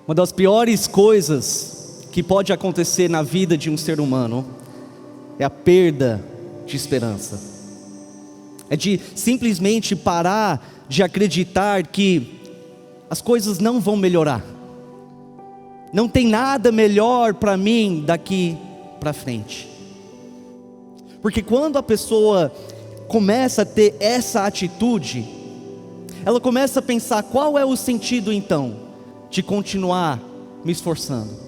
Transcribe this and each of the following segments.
Uma das piores coisas que pode acontecer na vida de um ser humano é a perda de esperança. É de simplesmente parar de acreditar que as coisas não vão melhorar. Não tem nada melhor para mim daqui para frente. Porque quando a pessoa começa a ter essa atitude, ela começa a pensar: qual é o sentido então de continuar me esforçando?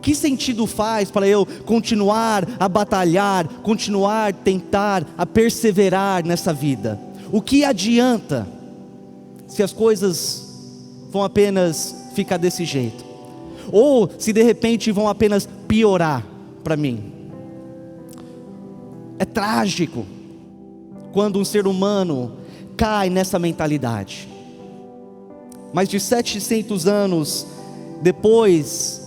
Que sentido faz para eu continuar a batalhar, continuar a tentar, a perseverar nessa vida? O que adianta se as coisas vão apenas ficar desse jeito? Ou se de repente vão apenas piorar para mim? É trágico quando um ser humano cai nessa mentalidade. Mais de 700 anos depois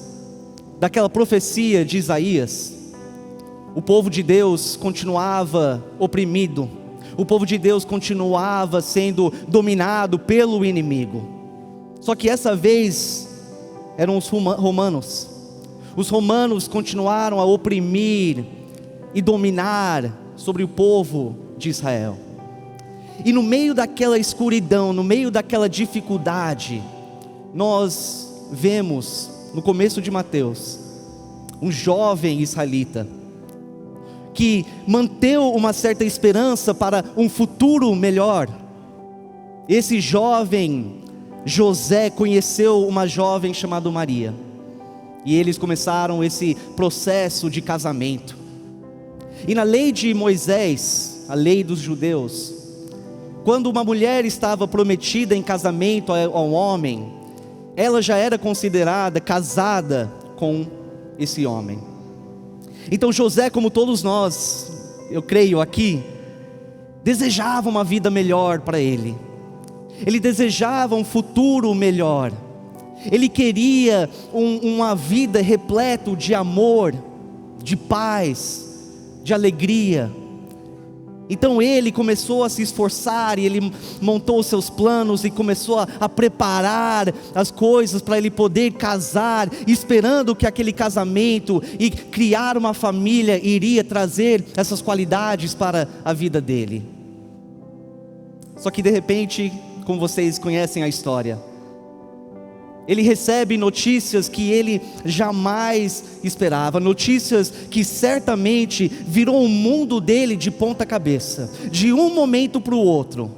daquela profecia de Isaías, o povo de Deus continuava oprimido, o povo de Deus continuava sendo dominado pelo inimigo. Só que essa vez eram os romanos. Os romanos continuaram a oprimir e dominar sobre o povo de Israel. E no meio daquela escuridão, no meio daquela dificuldade, nós vemos no começo de Mateus um jovem israelita que manteve uma certa esperança para um futuro melhor. Esse jovem José conheceu uma jovem chamada Maria, e eles começaram esse processo de casamento. E na lei de Moisés, a lei dos judeus, quando uma mulher estava prometida em casamento a um homem, ela já era considerada casada com esse homem. Então José, como todos nós, eu creio aqui, desejava uma vida melhor para ele. Ele desejava um futuro melhor. Ele queria uma vida repleta de amor, de paz, de alegria. Então ele começou a se esforçar, e ele montou os seus planos e começou a preparar as coisas para ele poder casar, esperando que aquele casamento e criar uma família iria trazer essas qualidades para a vida dele. Só que de repente, como vocês conhecem a história, ele recebe notícias que ele jamais esperava, notícias que certamente virou o mundo dele de ponta cabeça. De um momento para o outro,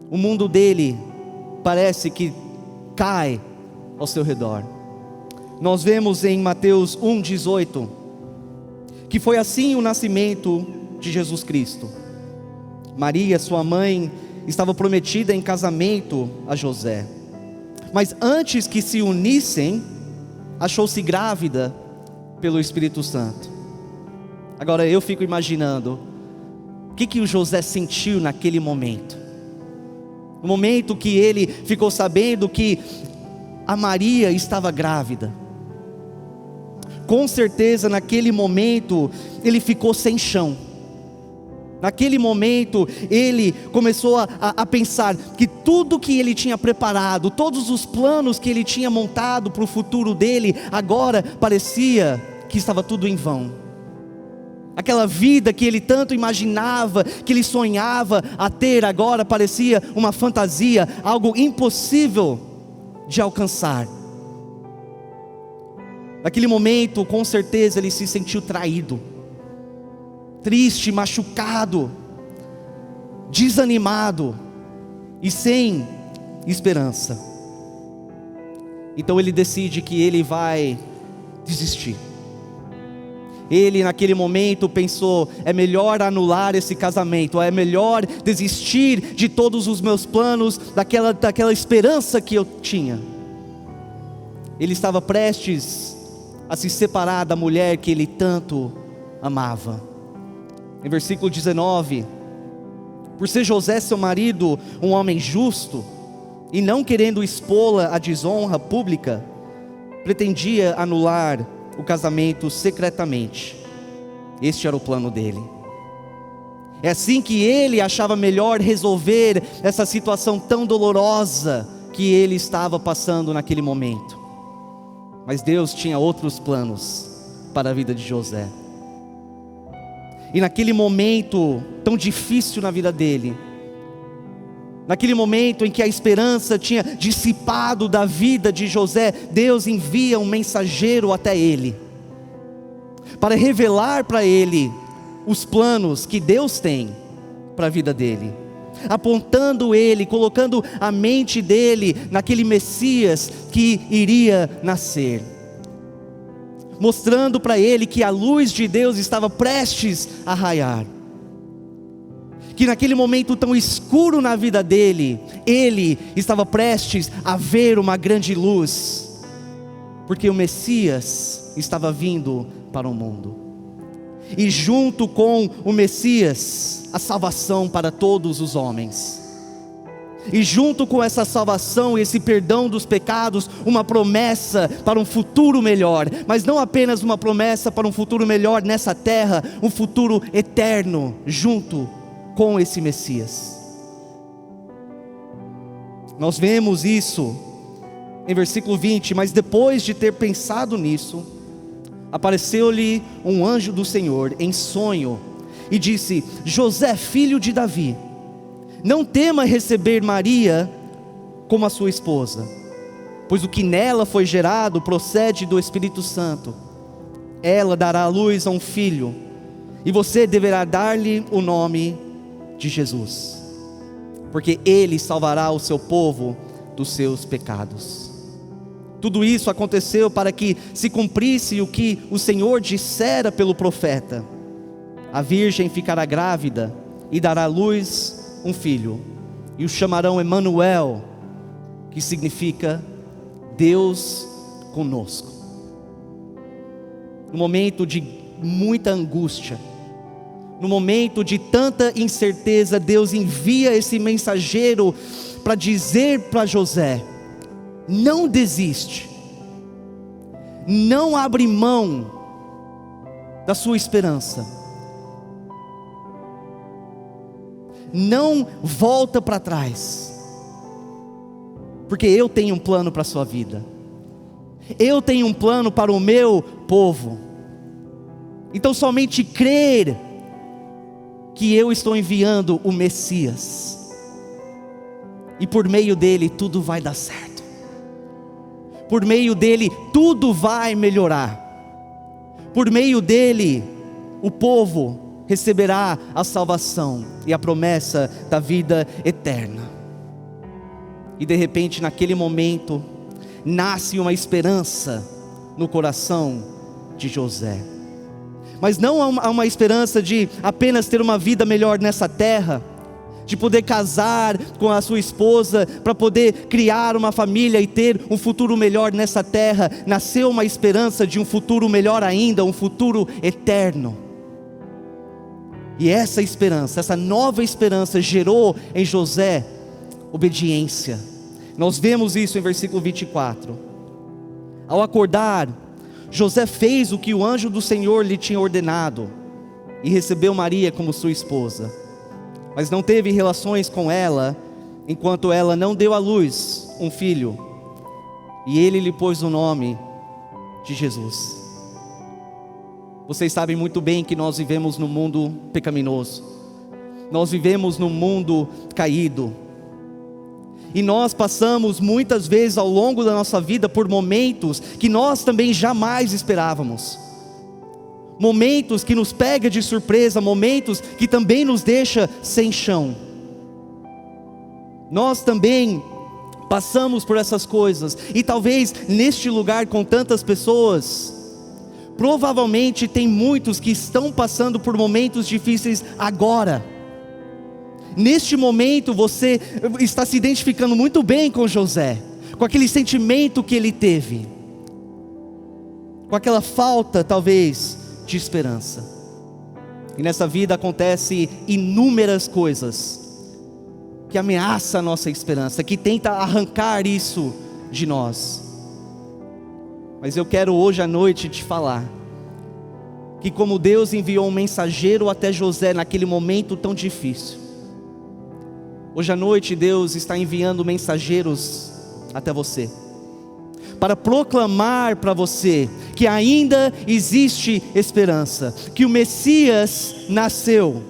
o mundo dele parece que cai ao seu redor. Nós vemos em Mateus 1,18, que foi assim o nascimento de Jesus Cristo. Maria, sua mãe, estava prometida em casamento a José. Mas antes que se unissem, achou-se grávida pelo Espírito Santo. Agora eu fico imaginando, o que o José sentiu naquele momento? No momento que ele ficou sabendo que a Maria estava grávida. Com certeza naquele momento ele ficou sem chão. Naquele momento ele começou a pensar que tudo que ele tinha preparado, todos os planos que ele tinha montado para o futuro dele, agora parecia que estava tudo em vão. Aquela vida que ele tanto imaginava, que ele sonhava a ter, agora parecia uma fantasia, algo impossível de alcançar. Naquele momento, com certeza ele se sentiu traído, triste, machucado, desanimado e sem esperança. Então ele decide que ele vai desistir. Ele naquele momento pensou: é melhor anular esse casamento, é melhor desistir de todos os meus planos, daquela esperança que eu tinha. Ele estava prestes a se separar da mulher que ele tanto amava. Em versículo 19, por ser José seu marido um homem justo, e não querendo expô-la à desonra pública, pretendia anular o casamento secretamente. Este era o plano dele. É assim que ele achava melhor resolver essa situação tão dolorosa que ele estava passando naquele momento. Mas Deus tinha outros planos para a vida de José. E naquele momento tão difícil na vida dele, naquele momento em que a esperança tinha dissipado da vida de José, Deus envia um mensageiro até ele, para revelar para ele os planos que Deus tem para a vida dele, apontando ele, colocando a mente dele naquele Messias que iria nascer, mostrando para ele que a luz de Deus estava prestes a raiar, que naquele momento tão escuro na vida dele, ele estava prestes a ver uma grande luz, porque o Messias estava vindo para o mundo, e junto com o Messias, a salvação para todos os homens, e junto com essa salvação e esse perdão dos pecados, uma promessa para um futuro melhor, mas não apenas uma promessa para um futuro melhor nessa terra, um futuro eterno junto com esse Messias. Nós vemos isso em versículo 20, mas depois de ter pensado nisso, apareceu-lhe um anjo do Senhor em sonho e disse: José, filho de Davi, não tema receber Maria como a sua esposa, pois o que nela foi gerado procede do Espírito Santo. Ela dará à luz a um filho, e você deverá dar-lhe o nome de Jesus, porque ele salvará o seu povo dos seus pecados. Tudo isso aconteceu para que se cumprisse o que o Senhor dissera pelo profeta: a virgem ficará grávida e dará à luz um filho, e o chamarão Emanuel, que significa Deus conosco. No momento de muita angústia, no momento de tanta incerteza, Deus envia esse mensageiro para dizer para José: não desiste, não abre mão da sua esperança, não volta para trás, porque eu tenho um plano para a sua vida, eu tenho um plano para o meu povo. Então somente crer que eu estou enviando o Messias, e por meio dele tudo vai dar certo, por meio dele tudo vai melhorar, por meio dele o povo receberá a salvação e a promessa da vida eterna. E de repente, naquele momento, nasce uma esperança no coração de José, mas não há uma esperança de apenas ter uma vida melhor nessa terra, de poder casar com a sua esposa, para poder criar uma família e ter um futuro melhor nessa terra. Nasceu uma esperança de um futuro melhor ainda, um futuro eterno. E essa esperança, essa nova esperança gerou em José obediência. Nós vemos isso em versículo 24. Ao acordar, José fez o que o anjo do Senhor lhe tinha ordenado e recebeu Maria como sua esposa, mas não teve relações com ela enquanto ela não deu à luz um filho, e ele lhe pôs o nome de Jesus. Vocês sabem muito bem que nós vivemos num mundo pecaminoso, nós vivemos num mundo caído, e nós passamos muitas vezes ao longo da nossa vida por momentos que nós também jamais esperávamos, momentos que nos pega de surpresa, momentos que também nos deixa sem chão. Nós também passamos por essas coisas, e talvez neste lugar com tantas pessoas, provavelmente tem muitos que estão passando por momentos difíceis agora. Neste momento você está se identificando muito bem com José, com aquele sentimento que ele teve, com aquela falta talvez de esperança. E nessa vida acontece inúmeras coisas que ameaçam a nossa esperança, que tenta arrancar isso de nós. Mas eu quero hoje à noite te falar que como Deus enviou um mensageiro até José naquele momento tão difícil, hoje à noite Deus está enviando mensageiros até você, para proclamar para você que ainda existe esperança, que o Messias nasceu,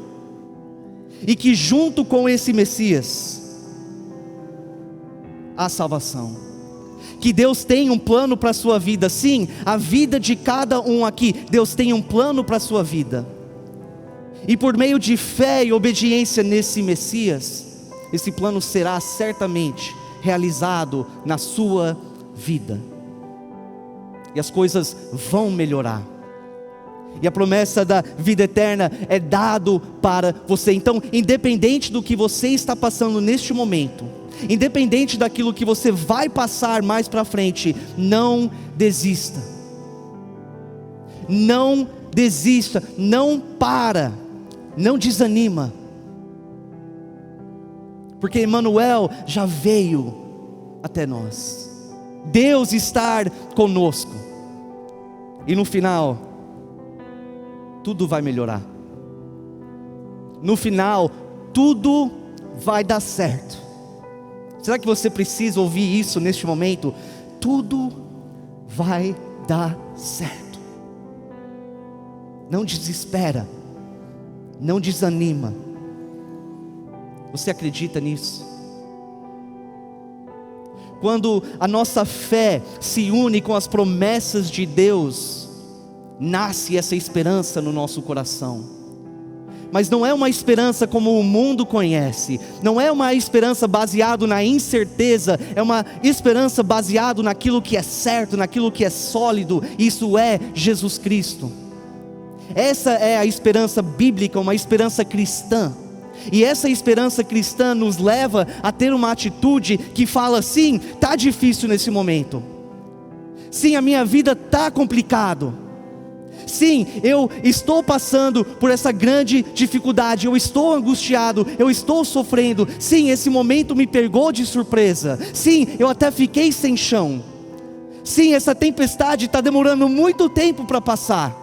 e que junto com esse Messias há salvação, que Deus tem um plano para a sua vida. Sim, a vida de cada um aqui, Deus tem um plano para a sua vida, e por meio de fé e obediência nesse Messias, esse plano será certamente realizado na sua vida, e as coisas vão melhorar, e a promessa da vida eterna é dado para você. Então, independente do que você está passando neste momento, independente daquilo que você vai passar mais para frente, não desista, não desista, não para, não desanima, porque Emmanuel já veio até nós. Deus está conosco, e no final tudo vai melhorar, no final tudo vai dar certo. Será que você precisa ouvir isso neste momento? Tudo vai dar certo. Não desespera, não desanima. Você acredita nisso? Quando a nossa fé se une com as promessas de Deus, nasce essa esperança no nosso coração. Mas não é uma esperança como o mundo conhece, não é uma esperança baseada na incerteza, é uma esperança baseada naquilo que é certo, naquilo que é sólido. Isso é Jesus Cristo. Essa é a esperança bíblica, uma esperança cristã. E essa esperança cristã nos leva a ter uma atitude que fala: sim, está difícil nesse momento, sim, a minha vida está complicado, sim, eu estou passando por essa grande dificuldade, eu estou angustiado, eu estou sofrendo, sim, esse momento me pegou de surpresa, sim, eu até fiquei sem chão, sim, essa tempestade está demorando muito tempo para passar,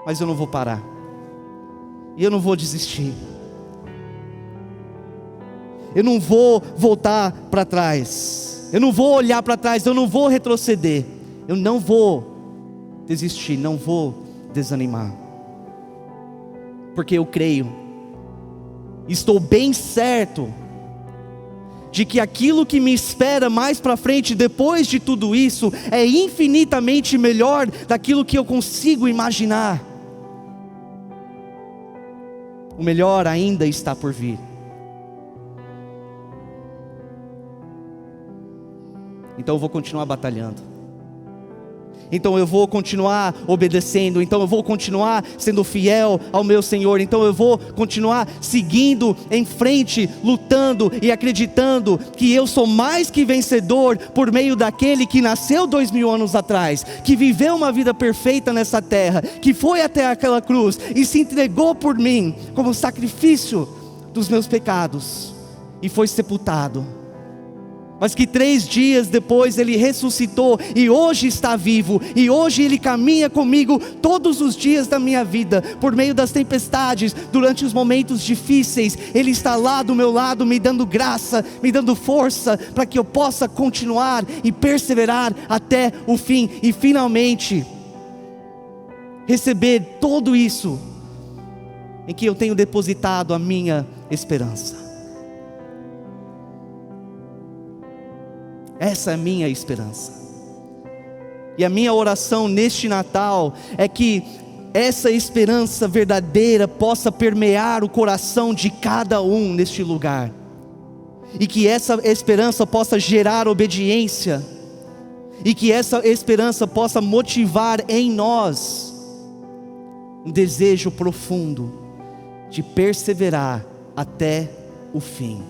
mas eu não vou parar, e eu não vou desistir, eu não vou voltar para trás, eu não vou olhar para trás, eu não vou retroceder, eu não vou desistir, não vou desanimar, porque eu creio, estou bem certo de que aquilo que me espera mais para frente, depois de tudo isso, é infinitamente melhor daquilo que eu consigo imaginar. O melhor ainda está por vir. Então eu vou continuar batalhando, então eu vou continuar obedecendo, então eu vou continuar sendo fiel ao meu Senhor, então eu vou continuar seguindo em frente, lutando e acreditando que eu sou mais que vencedor por meio daquele que nasceu 2000 anos atrás, que viveu uma vida perfeita nessa terra, que foi até aquela cruz e se entregou por mim como sacrifício dos meus pecados e foi sepultado, mas que 3 dias depois Ele ressuscitou e hoje está vivo, e hoje Ele caminha comigo todos os dias da minha vida, por meio das tempestades, durante os momentos difíceis, Ele está lá do meu lado, me dando graça, me dando força, para que eu possa continuar e perseverar até o fim, e finalmente receber tudo isso, em que eu tenho depositado a minha esperança. Essa é a minha esperança, e a minha oração neste Natal é que essa esperança verdadeira possa permear o coração de cada um neste lugar, e que essa esperança possa gerar obediência, e que essa esperança possa motivar em nós um desejo profundo de perseverar até o fim.